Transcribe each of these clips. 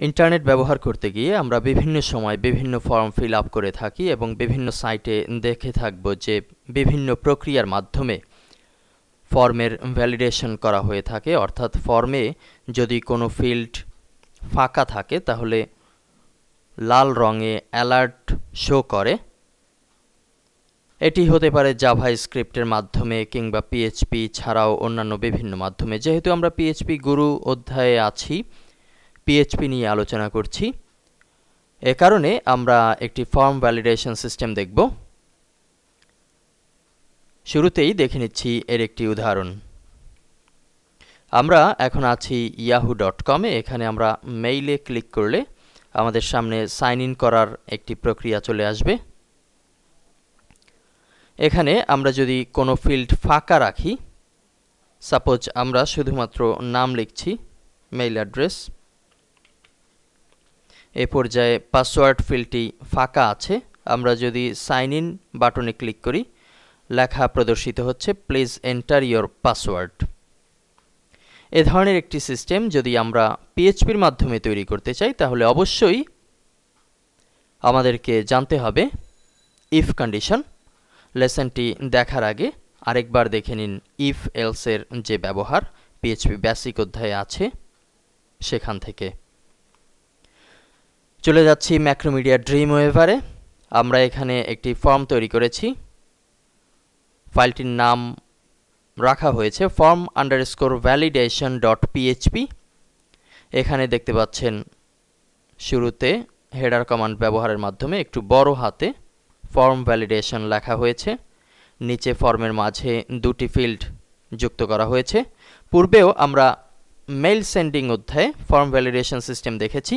Internet ব্যবহার করতে গিয়ে আমরা বিভিন্ন সময় বিভিন্ন ফর্ম ফিল আপ করে থাকি এবং বিভিন্ন সাইটে দেখে থাকব যে বিভিন্ন প্রক্রিয়ার মাধ্যমে ফর্মের ভ্যালিডেশন করা হয়ে থাকে। অর্থাৎ ফর্মে যদি কোনো ফিল্ড ফাঁকা থাকে তাহলে লাল রঙে অ্যালার্ট শো করে। এটি হতে পারে জাভা স্ক্রিপ্টের মাধ্যমে কিংবা পিএইচপি ছাড়াও অন্যান্য বিভিন্ন মাধ্যমে। যেহেতু আমরা পিএইচপি গুরু অধ্যায়ে আছি, পিএইচপি নিয়ে আলোচনা করছি, এ কারণে আমরা একটি ফর্ম ভ্যালিডেশন সিস্টেম দেখব। শুরুতেই দেখে নিচ্ছি এর একটি উদাহরণ। আমরা এখন আছি yahoo.com এ। এখানে আমরা মেইলে ক্লিক করলে আমাদের সামনে সাইন ইন করার একটি প্রক্রিয়া চলে আসবে। এখানে আমরা যদি কোনো ফিল্ড ফাঁকা রাখি, সাপোজ আমরা শুধুমাত্র নাম লিখছি, মেইল অ্যাড্রেস, এ পর্যায়ে পাসওয়ার্ড ফিল্ডটি ফাঁকা আছে। আমরা যদি সাইন ইন বাটনে ক্লিক করি, লেখা প্রদর্শিত হচ্ছে প্লিজ এন্টার ইয়োর পাসওয়ার্ড। এ ধরনের একটি সিস্টেম যদি আমরা পিএইচপির মাধ্যমে তৈরি করতে চাই তাহলে অবশ্যই আমাদেরকে জানতে হবে ইফ কন্ডিশন। লেসনটি দেখার আগে আরেকবার দেখে নিন ইফ এলসের যে ব্যবহার পিএইচপি বেসিক অধ্যায়ে আছে সেখান থেকে। চলে যাচ্ছি ম্যাক্রোমিডিয়া ড্রিমওয়েভারে। আমরা এখানে একটি ফর্ম তৈরি করেছি। ফাইলটির নাম রাখা হয়েছে form_validation.php। এখানে দেখতে পাচ্ছেন শুরুতে হেডার কমান্ড ব্যবহারের মাধ্যমে একটু বড় হাতে ফর্ম ভ্যালিডেশন লেখা হয়েছে। নিচে ফর্মের মাঝে দুটি ফিল্ড যুক্ত করা হয়েছে। পূর্বেও আমরা মেইল সেন্ডিং অধ্যায়ে ফর্ম ভ্যালিডেশন সিস্টেম দেখেছি।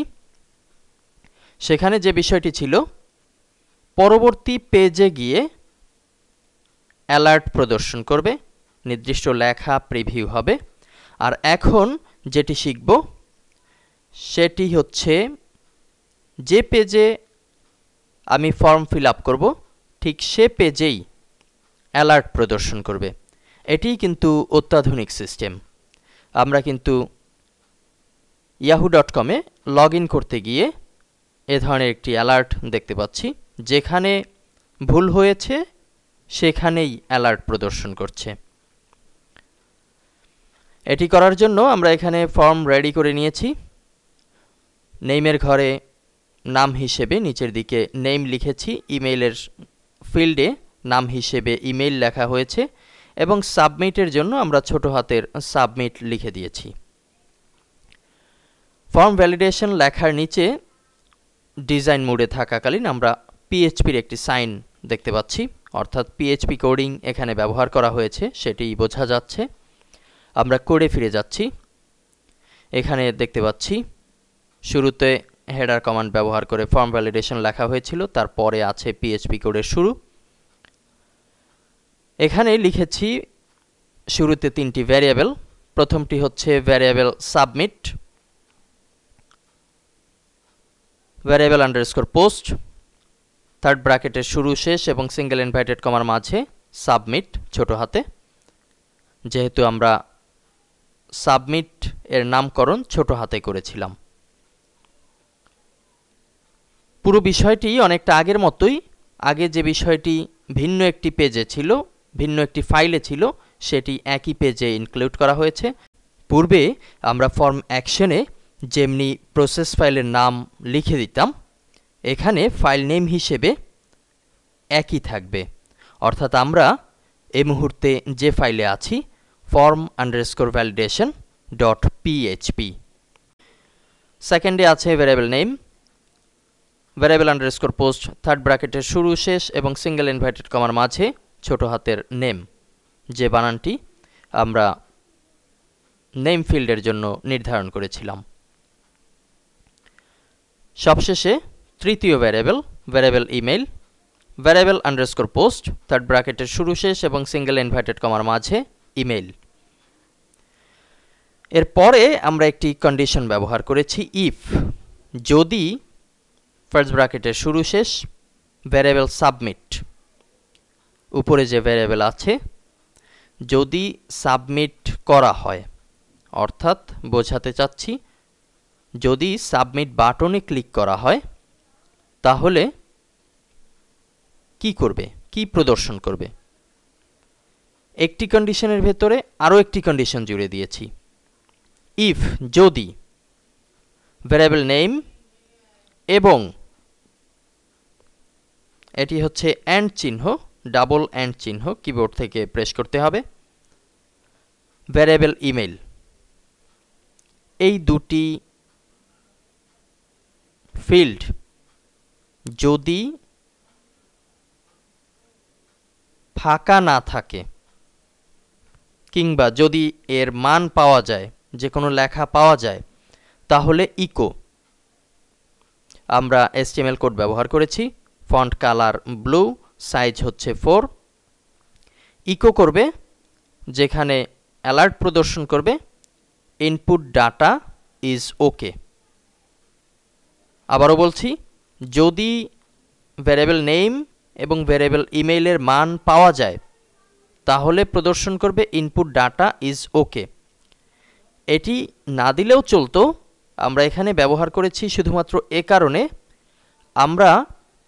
সেখানে যে বিষয়টি ছিল, পরবর্তী পেজে গিয়ে অ্যালার্ট প্রদর্শন করবে, নির্দিষ্ট লেখা প্রিভিউ হবে। আর এখন যেটি শিখব সেটি হচ্ছে যে পেজে আমি ফর্ম ফিল আপ করব ঠিক সে পেজেই অ্যালার্ট প্রদর্শন করবে। এটিই কিন্তু অত্যাধুনিক সিস্টেম। আমরা কিন্তু yahoo.com এ লগ ইন করতে গিয়ে এ ধরনের একটি অ্যালার্ট দেখতে পাচ্ছি। যেখানে ভুল হয়েছে সেখানেই অ্যালার্ট প্রদর্শন করছে। এটি করার জন্য আমরা এখানে ফর্ম রেডি করে নিয়েছি। নেইমের ঘরে নাম হিসেবে নিচের দিকে নেম লিখেছি, ইমেইলের ফিল্ডে নাম হিসেবে ইমেইল লেখা হয়েছে এবং সাবমিটের জন্য আমরা ছোট হাতের সাবমিট লিখে দিয়েছি। ফর্ম ভ্যালিডেশন লেখার নিচে ডিজাইন মোডে থাকাকালীন আমরা পিএইচপির একটি সাইন দেখতে পাচ্ছি, অর্থাৎ পিএইচপি কোডিং এখানে ব্যবহার করা হয়েছে সেটি বোঝা যাচ্ছে। আমরা কোডে ফিরে যাচ্ছি। এখানে দেখতে পাচ্ছি শুরুতে হেডার কমান্ড ব্যবহার করে ফর্ম ভ্যালিডেশন লেখা হয়েছিল, তারপরে আছে পিএইচপি কোডের শুরু। এখানে লিখেছি শুরুতে তিনটি ভ্যারিয়েবল। প্রথমটি হচ্ছে variable submit, variable underscore post, third ব্র্যাকেটের শুরু শেষ এবং সিঙ্গেল ইনভার্টেড কমার মাঝে সাবমিট ছোট হাতে। যেহেতু আমরা সাবমিট এর নামকরণ ছোট হাতে করেছিলাম। পুরো বিষয়টি অনেকটা আগের মতোই। আগে যে বিষয়টি ভিন্ন একটি পেজে ছিল, ভিন্ন একটি ফাইলে ছিল, সেটি একই পেজে ইনক্লুড করা হয়েছে। পূর্বে আমরা ফর্ম অ্যাকশনে যেমনি প্রসেস ফাইলের নাম লিখে দিতাম, এখানে ফাইল নেম হিসেবে একই থাকবে। অর্থাৎ আমরা এই মুহূর্তে যে ফাইলে আছি form_validation.php। সেকেন্ডে আছে variable name, variable underscore post, third ব্র্যাকেটের শুরু শেষ এবং সিঙ্গেল ইনভার্টেড কমার মাঝে ছোট হাতের নেম, যে বানানটি আমরা নেম ফিল্ডের জন্য নির্ধারণ করেছিলাম। সবশেষে তৃতীয় variable, variable email, variable underscore post, third ব্র্যাকেটের শুরু শেষ এবং সিঙ্গেল ইনভার্টেড কমার মাঝে ইমেইল। এরপরে আমরা একটি কন্ডিশন ব্যবহার করেছি ইফ। যদি ফার্স্ট ব্র্যাকেটের শুরু শেষ ভ্যারিয়েবল সাবমিট, উপরে যে ভ্যারিয়েবল আছে, যদি সাবমিট করা হয়, অর্থাৎ বোঝাতে চাচ্ছি যদি সাবমিট বাটনে ক্লিক করা হয় তাহলে কি করবে, কি প্রদর্শন করবে? একটি কন্ডিশনের ভেতরে আরও একটি কন্ডিশন জুড়ে দিয়েছি। ইফ, যদি ভ্যারিয়েবল নেম এবং এটি হচ্ছে অ্যান্ড চিহ্ন, ডাবল অ্যান্ড চিহ্ন কিবোর্ড থেকে প্রেস করতে হবে, ভ্যারিয়েবল ইমেইল, এই দুটি ফিল্ড যদি ফাঁকা না থাকে কিংবা যদি এর মান পাওয়া যায়, যে কোনো লেখা পাওয়া যায়, তাহলে ইকো। আমরা HTML কোড ব্যবহার করেছি, ফন্ট কালার ব্লু, সাইজ হচ্ছে 4। ইকো করবে যেখানে অ্যালার্ট প্রদর্শন করবে ইনপুট ডাটা ইজ ওকে। আবারও বলছি, যদি ভ্যারিয়েবল নেম এবং ভ্যারিয়েবল ইমেইলের মান পাওয়া যায় তাহলে প্রদর্শন করবে ইনপুট ডাটা ইজ ওকে। এটি না দিলেও চলতো, আমরা এখানে ব্যবহার করেছি শুধুমাত্র এ কারণে আমরা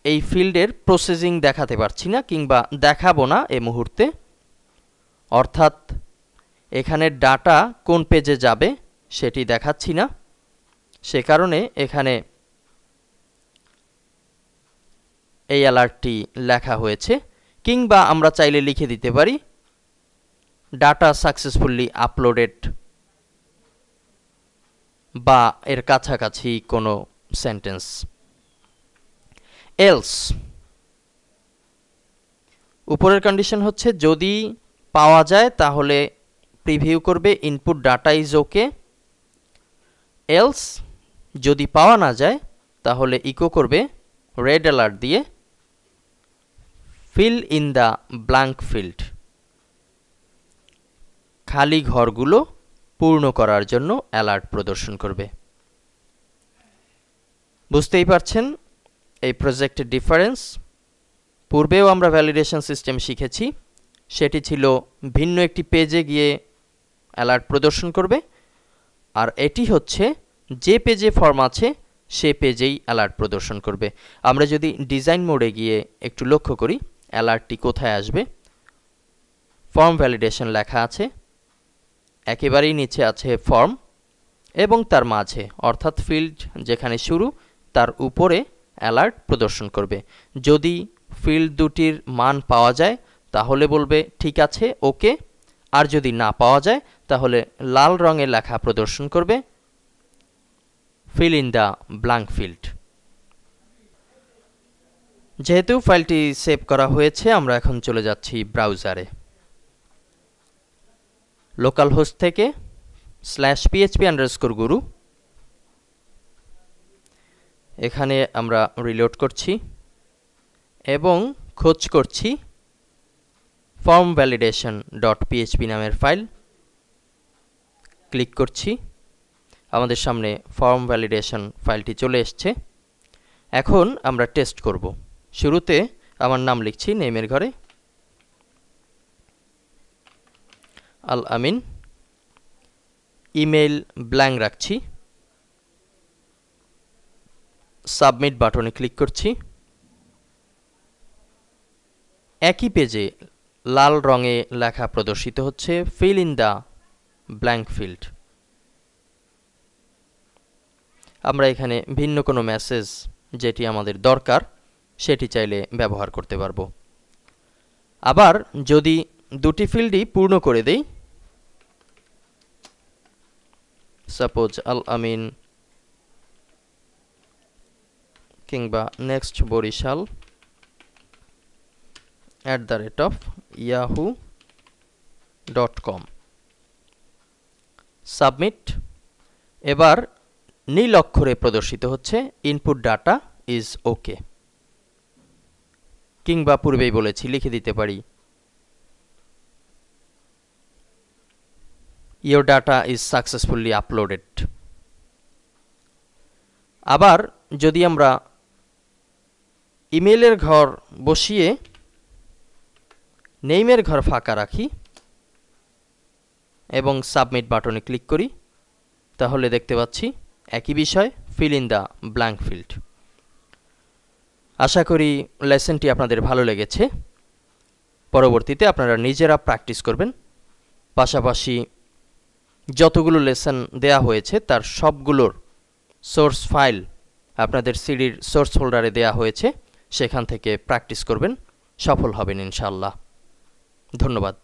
এই ফিল্ডের প্রসেসিং দেখাতে পারছি না কিংবা দেখাবো না এই মুহূর্তে, অর্থাৎ এখানে ডাটা কোন পেজে যাবে সেটি দেখাচ্ছি না, সে কারণে এখানে এই অ্যালার্টটি লেখা হয়েছে। কিংবা আমরা চাইলে লিখে দিতে পারি ডাটা সাকসেসফুলি আপলোডেড বা এর কাছাকাছি কোনো সেন্টেন্স। এলস, উপরের কন্ডিশন হচ্ছে যদি পাওয়া যায় তাহলে প্রিভিউ করবে input data is okay. Else, যদি পাওয়া না যায় তাহলে ইকো করবে রেড অ্যালার্ট দিয়ে feel in the blank field, খালি ঘরগুলো পূর্ণ করার জন্য অ্যালার্ট প্রদর্শন করবে। বুঝতেই পারছেন এই প্রজেক্টের ডিফারেন্স। পূর্বেও আমরা ভ্যালিডেশন সিস্টেম শিখেছি, সেটি ছিল ভিন্ন একটি পেজে গিয়ে অ্যালার্ট প্রদর্শন করবে, আর এটি হচ্ছে যে পেজে ফর্ম আছে সে পেজেই অ্যালার্ট প্রদর্শন করবে। আমরা যদি ডিজাইন মোডে গিয়ে একটু লক্ষ্য করি অ্যালার্টটি কোথায় আসবে, ফর্ম ভ্যালিডেশন লেখা আছে, একেবারেই নিচে আছে ফর্ম এবং তার মাঝে অর্থাৎ ফিল্ড যেখানে শুরু তার উপরে অ্যালার্ট প্রদর্শন করবে। যদি ফিল্ড দুটির মান পাওয়া যায় তাহলে বলবে ঠিক আছে ওকে, আর যদি না পাওয়া যায় তাহলে লাল রঙে লেখা প্রদর্শন করবে feel in the blank field. যেহেতু ফাইলটি সেভ করা হয়েছে আমরা এখন চলে যাচ্ছি ব্রাউজারে। লোকাল হোস্ট থেকে /php_guru এখানে আমরা রিলোড করছি এবং খোঁজ করছি ফর্ম ভ্যালিডেশন ডট পিএইচপি নামের ফাইল। ক্লিক করছি, আমাদের সামনে ফর্ম ভ্যালিডেশন ফাইলটি চলে এসছে। এখন আমরা টেস্ট করব। শুরুতে আমার নাম লিখছি নেমের ঘরে, আল আমিন, ইমেইল ব্ল্যাঙ্ক রাখছি, সাবমিট বাটনে ক্লিক করছি। একই পেজে লাল রঙে লেখা প্রদর্শিত হচ্ছে feel in the blank field. আমরা এখানে ভিন্ন কোনো মেসেজ যেটি আমাদের দরকার সেটি চাইলে ব্যবহার করতে পারবো। আবার যদি দুটি ফিল্ডই পূর্ণ করে দেই, সাপোজ আল আমিন কিংবা নেক্সট বরিশাল @yahoo.com, সাবমিট। এবার নীল অক্ষরে প্রদর্শিত হচ্ছে ইনপুট ডাটা ইজ ওকে, কিংবা পূর্বেই বলেছি লিখে দিতে পারি your data is successfully uploaded. আবার যদি আমরা ইমেইলের ঘর বসিয়ে নেইমের ঘর ফাঁকা রাখি এবং সাবমিট বাটনে ক্লিক করি তাহলে দেখতে পাচ্ছি একই বিষয়, fill in the blank field. আশা করি লেসনটি আপনাদের ভালো লেগেছে। পরবর্তীতে আপনারা নিজেরা প্র্যাকটিস করবেন। পাশাপাশি যতগুলো লেসন দেয়া হয়েছে তার সবগুলোর সোর্স ফাইল আপনাদের সিডির সোর্স ফোল্ডারে দেয়া হয়েছে, সেখান থেকে প্র্যাকটিস করবেন, সফল হবেন ইনশাআল্লাহ। ধন্যবাদ।